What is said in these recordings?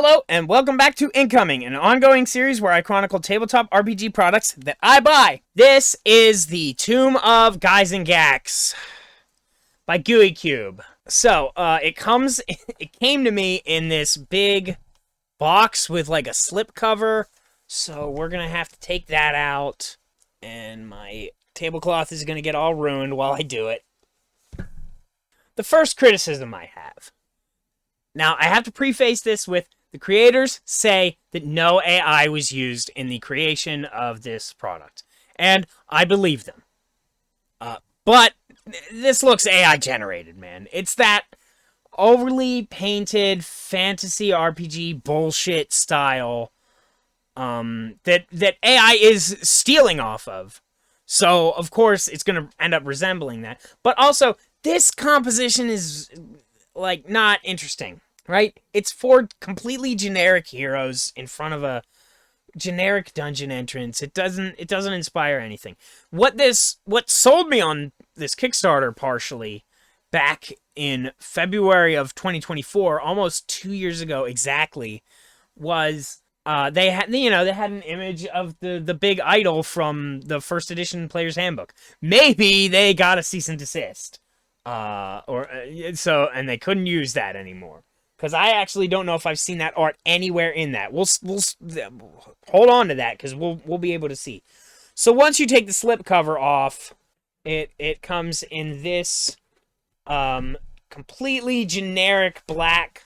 Hello, and welcome back to Incoming, an ongoing series where I chronicle tabletop RPG products that I buy. This is the Tomb of Gyzaengaxx by GUI Cube. So, it came to me in this big box with like a slip cover, so we're gonna have to take that out, and my tablecloth is gonna get all ruined while I do it. The first criticism I have. Now, I have to preface this with the creators say that no AI was used in the creation of this product, and I believe them. But this looks AI generated, man. It's that overly painted fantasy RPG bullshit style that AI is stealing off of. So, of course, it's going to end up resembling that. But also, this composition is, like, not interesting. Right? It's for completely generic heroes in front of a generic dungeon entrance. It doesn't inspire anything. What sold me on this Kickstarter partially back in February of 2024, almost 2 years ago exactly, was they had an image of the big idol from the first edition Player's Handbook. Maybe they got a cease and desist. And they couldn't use that anymore. Because I actually don't know if I've seen that art anywhere in that. We'll hold on to that because we'll be able to see. So once you take the slip cover off, it comes in this completely generic black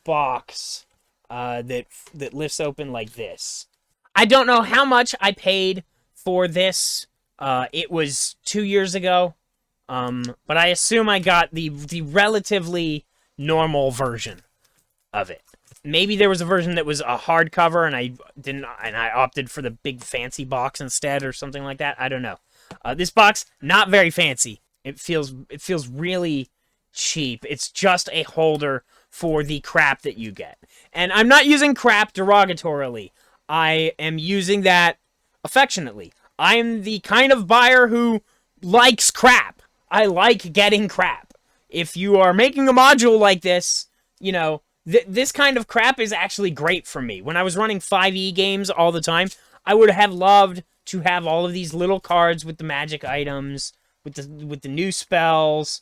box that lifts open like this. I don't know how much I paid for this. It was 2 years ago, but I assume I got the relatively normal version of it. Maybe there was a version that was a hardcover and I opted for the big fancy box instead or something like that. I don't know. This box, not very fancy. It feels really cheap. It's just a holder for the crap that you get. And I'm not using crap derogatorily. I am using that affectionately. I am the kind of buyer who likes crap. I like getting crap. If you are making a module like this, this kind of crap is actually great for me. When I was running 5e games all the time, I would have loved to have all of these little cards with the magic items, with the new spells,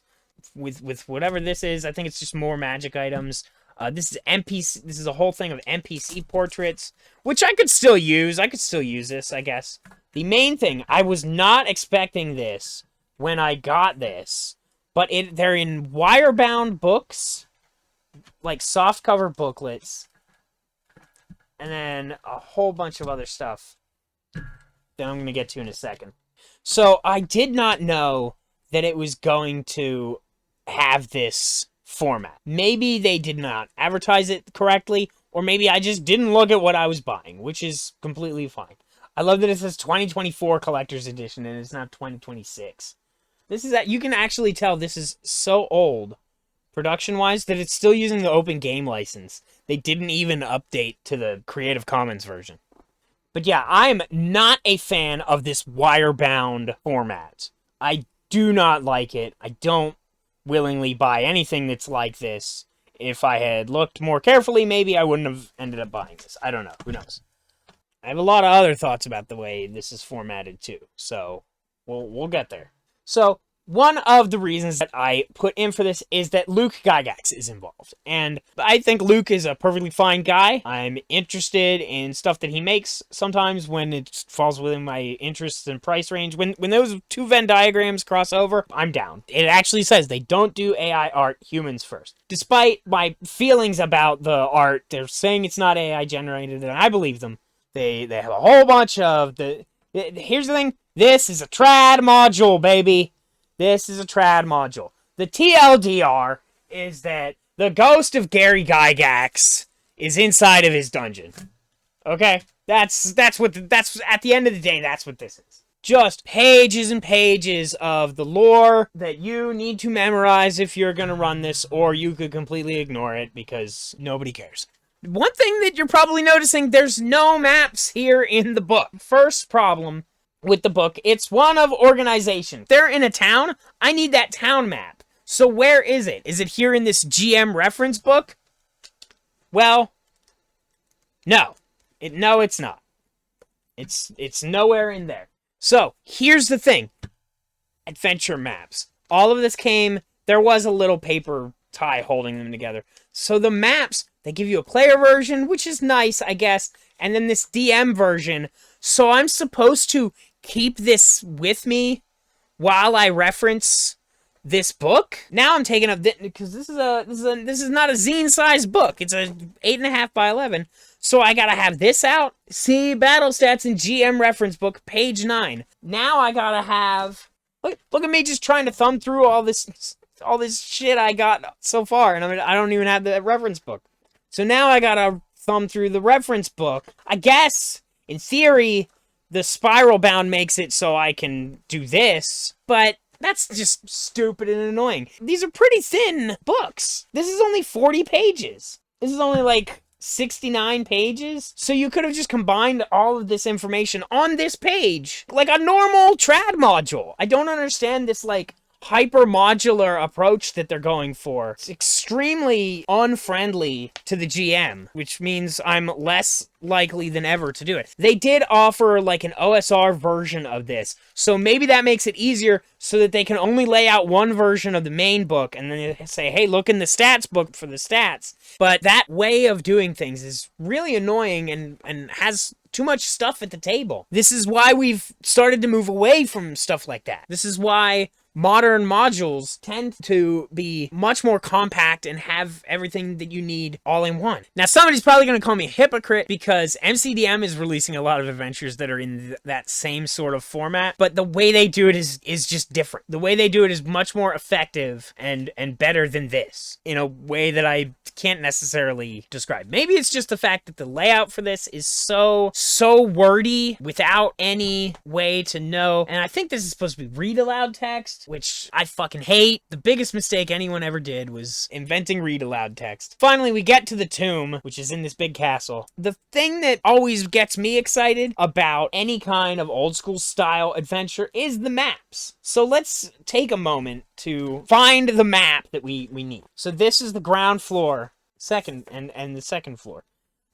with whatever this is. I think it's just more magic items. This is NPC. This is a whole thing of NPC portraits, which I could still use. I could still use this, I guess. The main thing, I was not expecting this when I got this. But they're in wire-bound books, like softcover booklets, and then a whole bunch of other stuff that I'm going to get to in a second. So I did not know that it was going to have this format. Maybe they did not advertise it correctly, or maybe I just didn't look at what I was buying, which is completely fine. I love that it says 2024 Collector's Edition, and it's not 2026. You can actually tell this is so old, production-wise, that it's still using the open game license. They didn't even update to the Creative Commons version. But yeah, I'm not a fan of this wire-bound format. I do not like it. I don't willingly buy anything that's like this. If I had looked more carefully, maybe I wouldn't have ended up buying this. I don't know. Who knows? I have a lot of other thoughts about the way this is formatted, too. So, we'll get there. So, one of the reasons that I put in for this is that Luke Gyzaengaxx is involved. And I think Luke is a perfectly fine guy. I'm interested in stuff that he makes sometimes when it falls within my interests and price range. When those two Venn diagrams cross over, I'm down. It actually says they don't do AI art, humans first. Despite my feelings about the art, they're saying it's not AI generated, and I believe them. They have a whole bunch of here's the thing. This is a trad module, baby. This is a trad module. The TLDR is that the ghost of Gary Gygax is inside of his dungeon. Okay? That's at the end of the day, that's what this is. Just pages and pages of the lore that you need to memorize if you're going to run this, or you could completely ignore it because nobody cares. One thing that you're probably noticing, there's no maps here in the book. First problem with the book, it's one of organization. If they're in a town, I need that town map. So where is it? Is it here in this GM reference book? Well, No. No, it's not. It's nowhere in there. So, here's the thing. Adventure maps. All of this came... There was a little paper tie holding them together. So the maps, they give you a player version, which is nice, I guess, and then this DM version. So I'm supposed to keep this with me while I reference this book. Now I'm taking up because this is not a zine-sized book. It's a 8.5 by 11. So I gotta have this out. See, battle stats and GM reference book, page 9. Now I gotta have. Look at me just trying to thumb through all this shit I got so far, and I don't even have the reference book. So now I gotta thumb through the reference book. I guess, in theory, the spiral bound makes it so I can do this, but that's just stupid and annoying. These are pretty thin books. This is only 40 pages. This is only like 69 pages. So you could have just combined all of this information on this page like a normal trad module. I don't understand this like hyper-modular approach that they're going for. It's extremely unfriendly to the GM, which means I'm less likely than ever to do it. They did offer like an OSR version of this, so maybe that makes it easier so that they can only lay out one version of the main book and then they say, hey, look in the stats book for the stats. But that way of doing things is really annoying and has too much stuff at the table. This is why we've started to move away from stuff like that. This is why modern modules tend to be much more compact and have everything that you need all in one. Now, somebody's probably going to call me a hypocrite because MCDM is releasing a lot of adventures that are in that same sort of format, but the way they do it is just different. The way they do it is much more effective and better than this in a way that I can't necessarily describe. Maybe it's just the fact that the layout for this is so wordy without any way to know. And I think this is supposed to be read aloud text, which I fucking hate. The biggest mistake anyone ever did was inventing read aloud text. Finally, we get to the tomb, which is in this big castle. The thing that always gets me excited about any kind of old school style adventure is the maps. So let's take a moment to find the map that we need. So this is the ground floor, second and the second floor.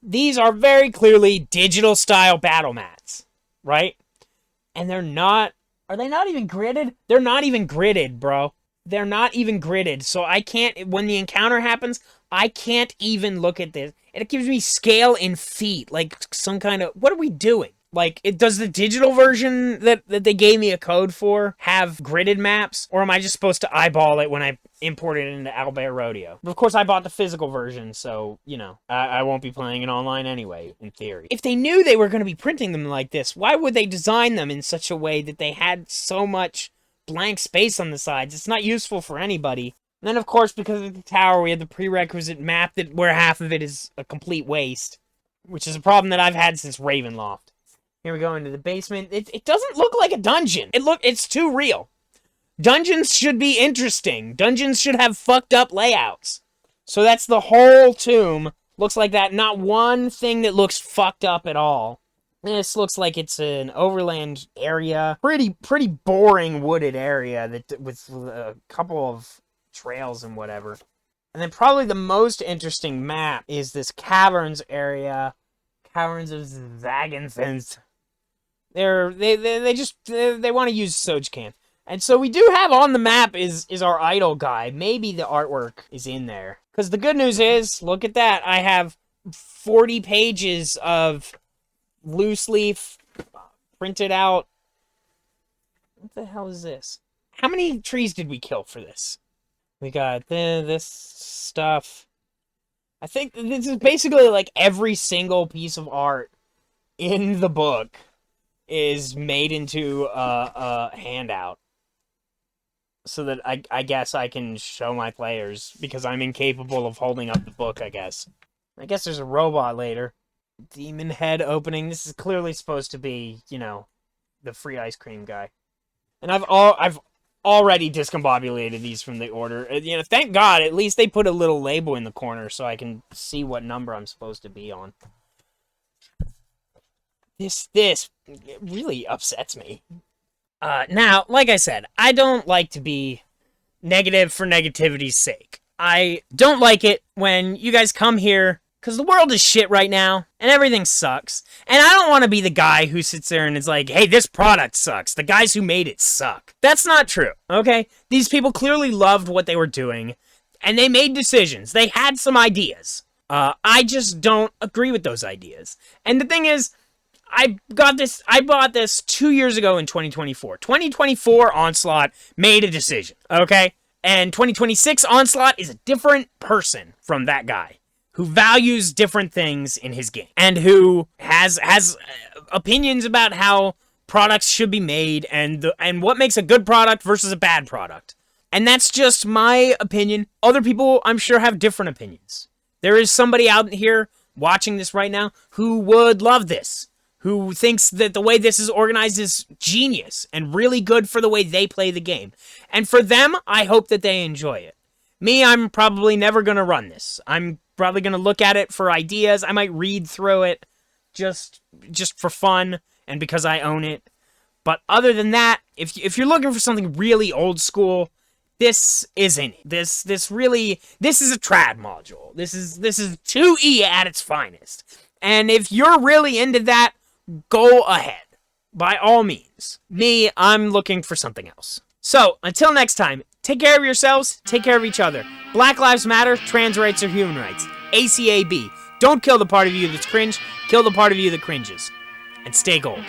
These are very clearly digital style battle mats, right? And they're not. Are they not even gridded? They're not even gridded, bro. They're not even gridded. So I can't, when the encounter happens, I can't even look at this. It gives me scale in feet, like some kind of, what are we doing? Like, does the digital version that they gave me a code for have gridded maps? Or am I just supposed to eyeball it when I import it into Owlbear Rodeo? But of course, I bought the physical version, so, you know, I won't be playing it online anyway, in theory. If they knew they were going to be printing them like this, why would they design them in such a way that they had so much blank space on the sides? It's not useful for anybody. And then, of course, because of the tower, we have the prerequisite map where half of it is a complete waste, which is a problem that I've had since Ravenloft. Here we go into the basement. It doesn't look like a dungeon. It's too real. Dungeons should be interesting. Dungeons should have fucked up layouts. So that's the whole tomb. Looks like that. Not one thing that looks fucked up at all. This looks like it's an overland area. Pretty boring wooded area that with a couple of trails and whatever. And then probably the most interesting map is this caverns area. Caverns of Gyzaengaxx. They want to use Sojcan. And so we do have on the map is our idol guy. Maybe the artwork is in there. Because the good news is, look at that. I have 40 pages of loose leaf printed out. What the hell is this? How many trees did we kill for this? We got this stuff. I think this is basically like every single piece of art in the book is made into a handout. So that I guess I can show my players, because I'm incapable of holding up the book, I guess. I guess there's a robot later. Demon head opening. This is clearly supposed to be, you know, the free ice cream guy. And I've already discombobulated these from the order. You know, thank God, at least they put a little label in the corner so I can see what number I'm supposed to be on. This really upsets me. Now, like I said, I don't like to be negative for negativity's sake. I don't like it when you guys come here Because the world is shit right now, and everything sucks. And I don't want to be the guy who sits there and is like, hey, this product sucks. The guys who made it suck. That's not true, okay? These people clearly loved what they were doing, and they made decisions. They had some ideas. I just don't agree with those ideas. And the thing is, I bought this 2 years ago in 2024. 2024 Onslaught made a decision, okay? And 2026 Onslaught is a different person from that guy who values different things in his game and who has opinions about how products should be made and what makes a good product versus a bad product. And that's just my opinion. Other people, I'm sure, have different opinions. There is somebody out here watching this right now who would love this, who thinks that the way this is organized is genius and really good for the way they play the game. And for them, I hope that they enjoy it. Me, I'm probably never going to run this. I'm probably going to look at it for ideas. I might read through it just for fun and because I own it. But other than that, if you're looking for something really old school, this isn't it. This is a trad module. This is 2E at its finest. And if you're really into that, go ahead. By all means. Me, I'm looking for something else. So, until next time, take care of yourselves, take care of each other. Black Lives Matter, trans rights are human rights. ACAB. Don't kill the part of you that's cringe, kill the part of you that cringes. And stay gold.